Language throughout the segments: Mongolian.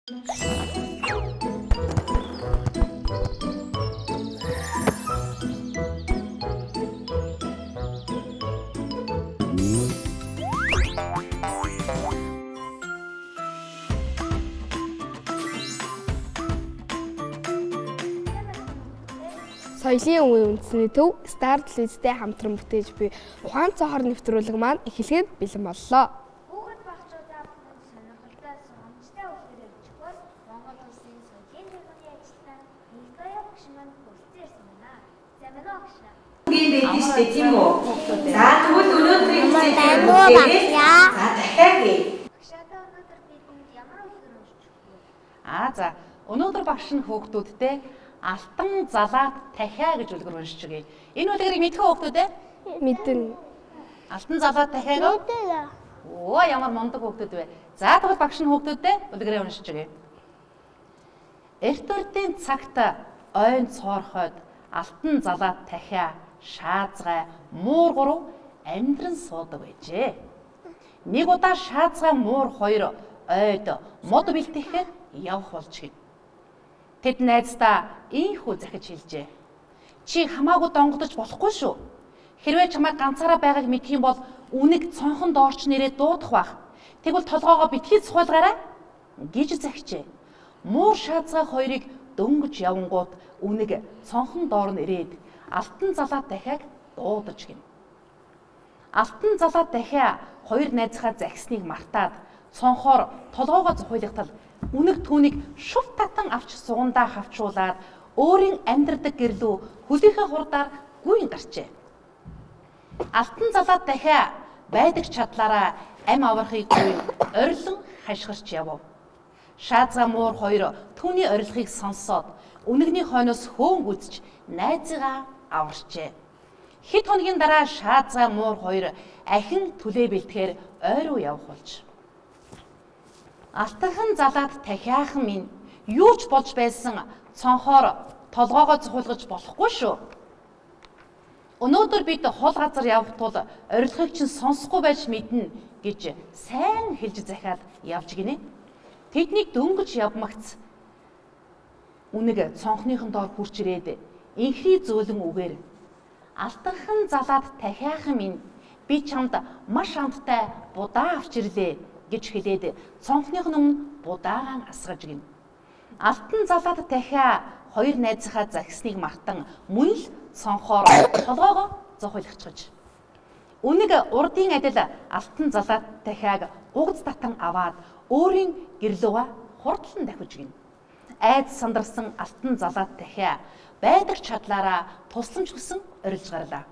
Соёлын үе үндэсний төв Star телевизтэй хамтран бүтээж буй ухаан цонхор нэвтрүүлэг маань эхлээд бэлэн боллоо. Хүүхэд багчуудаа сонирхолтой сургамжтай үлгэрээр өчгөөс Монгол улсын соёлын төвийн ажилтнаа Никая багш маань хүрэлцэн ирсэн байна. За манай багш. Ийм байдаг шүү дээ тийм үү? За тэгвэл өнөөдрийн Багшаа дахиад өнөөдөр бидэнд ямар үлгэр уншиж өгөх вэ? За өнөөдөр багш нь хүүхдүүдтэй алтан залаат дахиа гэж үлгэр уншиж өгье. Энэ үлгэрийг мэдэх хүүхдүүд ээ? Мэдэн. Алтан залаат дахиаг. Оо ямар мундаг хүүхдүүд вэ. За тэгвэл багш нь хүүхдүүдтэй үлгэрээ уншиж өгье. Эрт урдын цагт ойн цоорхойд алтан залаат дахиа шаазгай муур гурав амьдран суудаг байжээ. Нэг удаа шаазгай муур хоёр ойд мод бэлтгэхэд явах болж гин. Тэд найздаа ийхүү захиж хэлжээ. Чи хамаагүй донгодож болохгүй шүү. Хэрвээ чамайг ганцаараа байгааг мэдэх юм бол үнэг цонхон доорч нэрээ дуудах бах. Тэгвэл толгоогоо битгий суулгаарай гэж захижээ. Муур шаазгай хоёрыг дөнгөж явангууд үнэг цонхон доор нь ирээд алтан залаат дахиаг дуудаж гин. Алтан залаат дахиа хоёр найзхаа захисныг мартаад цонхоор толгоогоо зохиолготол үнэг түүнийг шув татан авч сугандаа хавчуулаад өөрийн амьдардаг гэрлүү хөлийнхээ хурдаар гүйн гарчээ. Алтан залаат дахиа байдаг чадлаараа ам аврахыг гүйн орилон хашгирч явв. Шаазгай муур хоёр түүний орилгыг сонсоод үнэгний хойноос хөөн гүйцэж найзыгаа аварчээ. Хэд хоногийн дараа шаазгай муур хоёр ахин түлээ бэлтгэхээр ой руу явах болж. Алтанхан залаат дахиахан минь юу ч болж байсан цонхоор толгоогоо цохиулгаж болохгүй шүү. Өнөөдөр бид хол газар явах тул орилгыг чинь сонсохгүй байж мэднэ гэж сайн хэлж захиад явж гинэ. Тэднийг дөнгөж явмагц үнэг цонхныхон доор хурч ирээд инхри зөөлөн үгээр алтанхан залаат дахиахан минь би чамд маш амттай будаа авч ирлээ гэж хэлээд цонхных нь өмнө будаагаан асгаж гин. Алтан залаат дахиа хоёр найзынхаа захисныг мартан мөн л цонхоор толгоогоо зохиолгочгож. Үнэг урдын адил алтан залаат дахиаг угц татан аваад өөрийн гэрлүүгээ хурдлан давхиж гин. Айд сандарсан алтан залаат дахиа байдаг чадлаараа тусламж хүсэн орилж гарлаа.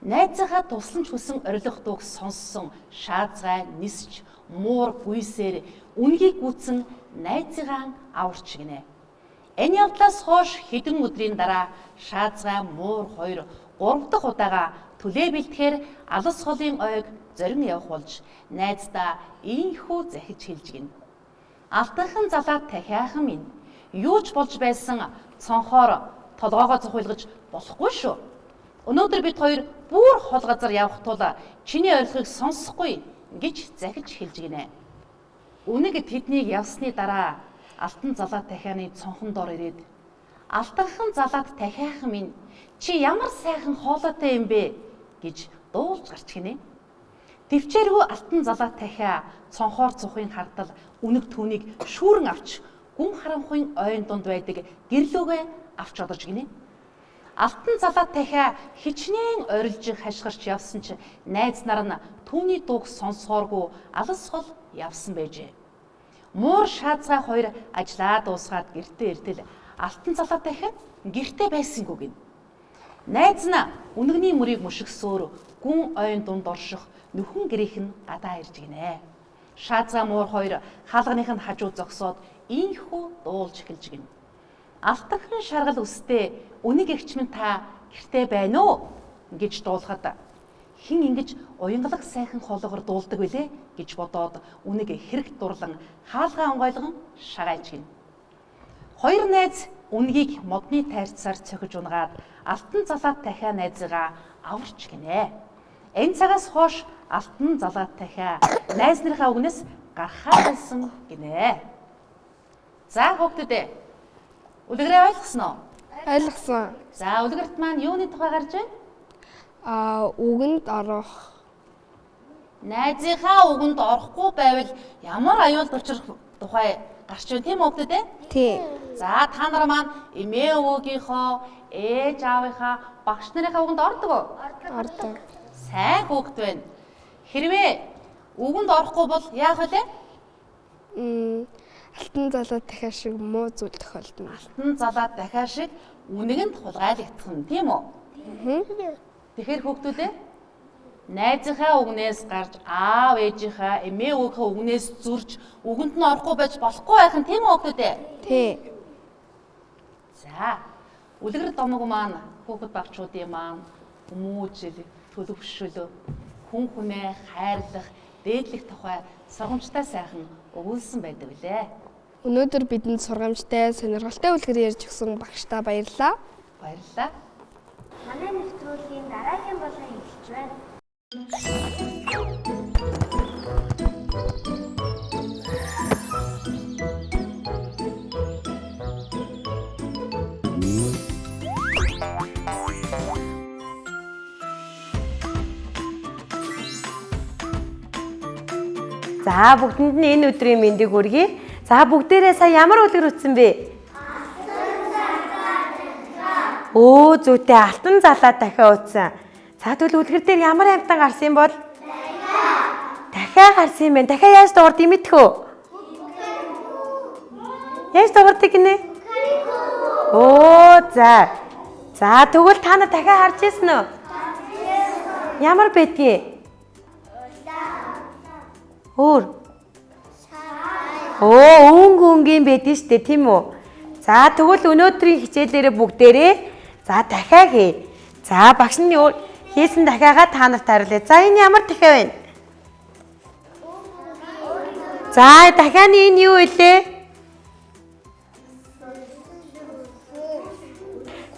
Найзынхаа тусламж хүсэн орилох дууг сонссон шаазгай нисч муур гүйсээр үнгийг гүйтсэн найзыгаа аварч гинэ. Энэ явдлаас хойш хэдэн өдрийн дараа шаазгай муур хоёр 3 дахь удаага түлээ бэлтгэхээр алс холын ойг зорин явах болж найздаа ийхүү захиж хэлж гин. Алтанхан залаат дахиахан минь юу ч болж байсан цонхоор толгоогоо зохиолгож болохгүй шүү. Өнөөдөр бид хоёр бүр хол газар явах тул чиний орилгыг сонсохгүй гэж захиж хэлж гинэ. Үнэг тэднийг явсны дараа алтан залаат дахианы цонхон доор ирээд алтанхан залаат дахиахан минь чи ямар сайхан хоолойтой юм бэ гэж дуулж гарч гинэ. Төвчээргүй алтан залаат дахиа цонхоор цухын хардал үнэг түүнийг шүүрэн авч гүн харанхуйн ойн дунд байдаг гэрлүүгээ авч одож гинэ. Алтан залаат дахиа хичнээн орилж хашгирч явсан ч найз нар нь түүний дууг сонсооргүй алс хол явсан байжээ. Муур шаазгай хоёр ажлаа дуусгаад гэртээ иртэл алтан залаат дахиа гэртээ байсангүй гин. Найз нь үнэгний мөрийг мөшгсөөр гүн ойн дунд орших нөхөн гэрийнх нь гадаа ирж гинэ. Шаазгай муур хоёр хаалганых нь хажуу зогсоод ийхүү дуулж эхэлж гин. Алтанхан шаргал үстэй үнэг эгч минь та гэртээ байна уу гэж дуулахад хин ингэж уянгалаг сайхан хоолоогоор дуулдаг билээ гэж бодоод үнэг хэрэг дурлан хаалгаа онгойлгон шагайлж гин. Хоёр найз үнгийг модны тайрцаар цохиж унгаад алтан залаат дахиа найзыгаа аварч гинэ. Энэ цагаас хойш алтан залаат дахиа найз нарын үгнээс гарахаа байсан гинэ. За хүүхдүүдээ. Үлгэрээ ойлгосон уу? Ойлгосон. За үлгэрт маань юуны тухай гарч байна? Үгэнд орох. Найзынхаа үгэнд орохгүй байвал ямар аюулт учрах тухай гарч байна тийм үү хүүхдүүдээ? Тий. За та нар маань эмээ өвгийнхөө, ээж аавынхаа, багш нарынхаа үгэнд ордог уу? Ордог. Сайн хүүхд байна. Хэрвээ үгэнд орохгүй бол яах вэ? Алтан залуу дахиад шиг муу зүйл тохиолдно. Алтан залаад дахиад шиг үнэгэнд хулгайлагдах нь тийм үү? Тэгэхээр хүүхдүүдээ найзынхаа үгнээс гарч аав ээжийнхаа эмээ өвгийнхөө үгнээс зурж үгэнд нь орохгүй байж болохгүй байх нь тийм үү хүүхдүүдээ? Тий. За үлгэр домог маань хүүхэд багчуудын маань хүмүүжил, төлөвшөл, хүн хүнээ хайрлах, дээдлэх тухай сургамжтай сайхан өгүүлсэн байдаг лээ. Өнөөдөр бидэнд сургамжтай, сонирхолтой үлгэр ярьж өгсөн багштаа баярлалаа. Баярлалаа. Манай нэвтрүүлгийн дараагийн болон эхэлж байна. За бүгдэнд нь энэ өдрийн мэндийг хүргэе. За бүгдээрээ сая ямар үлгэр утсан бэ? Өө зүйтэй алтан залаа дахиад утсан. За тэгвэл үлгэр дээр ямар амьтан гарсан юм бол? Дахиад гарсан юм байна. Дахиад яаж дуурд имэтгэв? Яаж дуурдаг гинэ? Оо за. За тэгвэл та нар дахиад харж ирсэн үү? Ямар байдгийг? Өөр. Өнгөнгийн байдэн штэ тийм үү? За тэгвэл өнөөдрийн хичээлээрээ бүгдээрээ за дахиад хий. За багш нь хийсэн дахиагаа та нарт хариулъя. За энэ ямар дахиад вэ? За дахианы энэ юу вэ?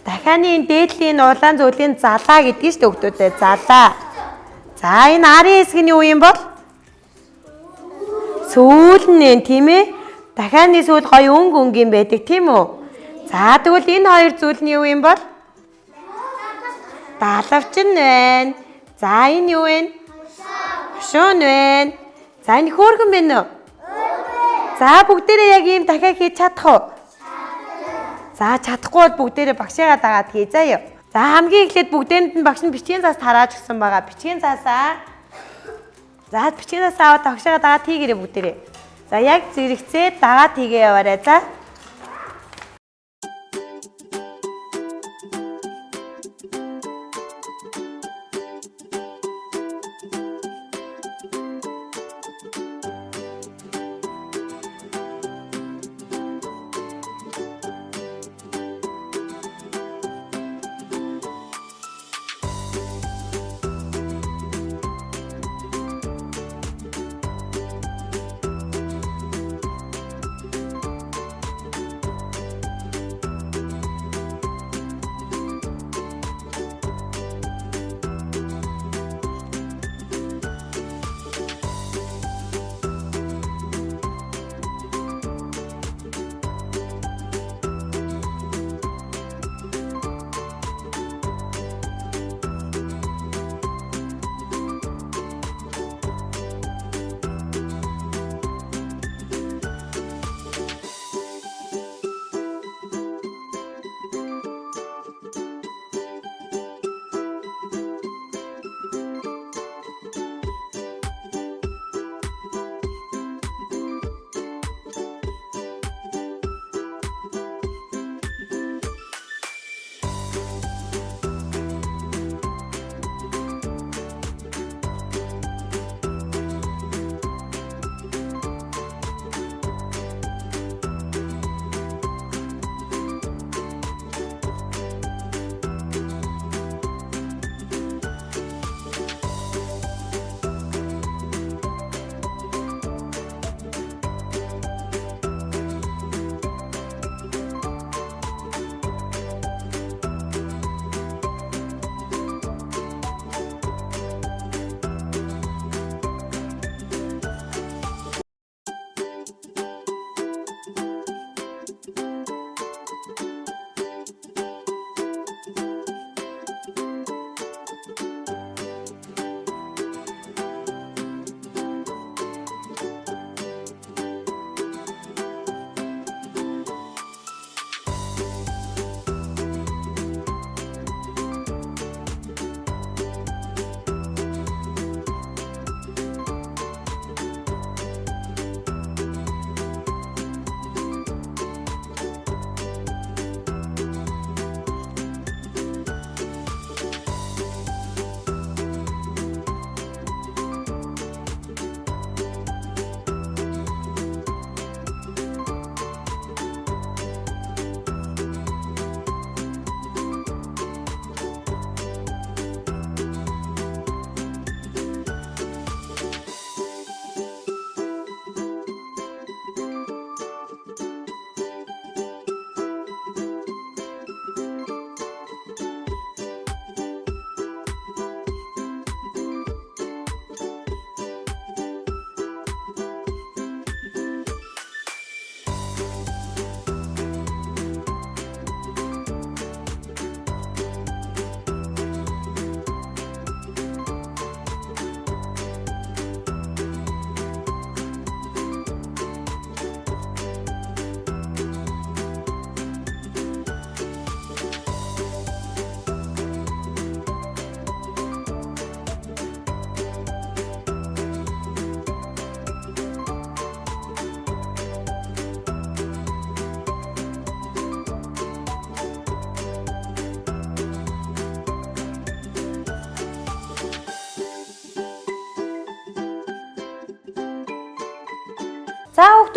Дахианы энэ дээдлийн улаан зүйлийн залаа гэдгийг штэ хүүхдүүдээ. Залаа. За энэ арын хэсэг нь юу юм бол? Сүүл нэ тийм ээ. Дахианы сүүл гоё өнгийн байдаг тийм үү? За тэгвэл энэ хоёр зүйл нь юу юм бол? Далавчин байна. За энэ юу вэ? Хушуун байна. За энэ хөөргөн байна уу? За бүгдээрээ яг ийм дахиад хийж чадах уу? За чадахгүй бол бүгдээрээ багшаагаа дагаад хий заяа. За хамгийн эхлээд бүгдээрэнд нь багш нь бичгийн цаас тарааж өгсөн байгаа. Бичгийн цаасаа. За бичгийн цаас аваад багшаагаа дагаад хийгээрэй бүгдээрээ. За яг зэрэгцээ дагаад хийгээ яваарай за.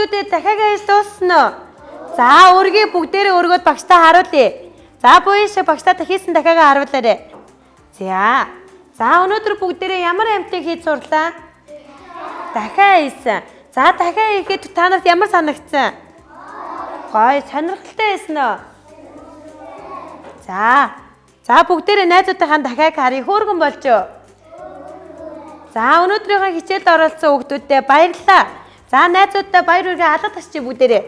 хүүхдүүдээ дахиад хийж дууссан уу? За өргөе бүгдээрээ өргөөд багштаа харуулъя. За буяа шиг багштаа хийсэн дахиад харуулаарай. За өнөөдөр бүгдээрээ ямар амтыг хийж сурлаа? Дахиад хийсэн. За дахиад хийхэд та нарт ямар санагдсан? Гоё, сонирхолтой байсан уу? За бүгдээрээ найзуудынхаа дахиад харъя. Хөөргөн болж юу? За өнөөдрийнхөө хичээлд оролцсон хүүхдүүдтэй баярлалаа. За найзуудтай баяр хүргээ алга тасчих бүгдээрээ.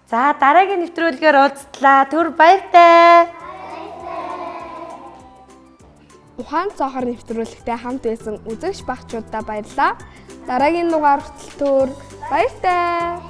За дараагийн нэвтрүүлгээр уулзлаа. Түр баяртай. Ухаан цонхоор нэвтрүүлэгтээ хамт байсан үзэгч багчуудаа баярлалаа. Дараагийн дугаар хүртэл түр баяртай.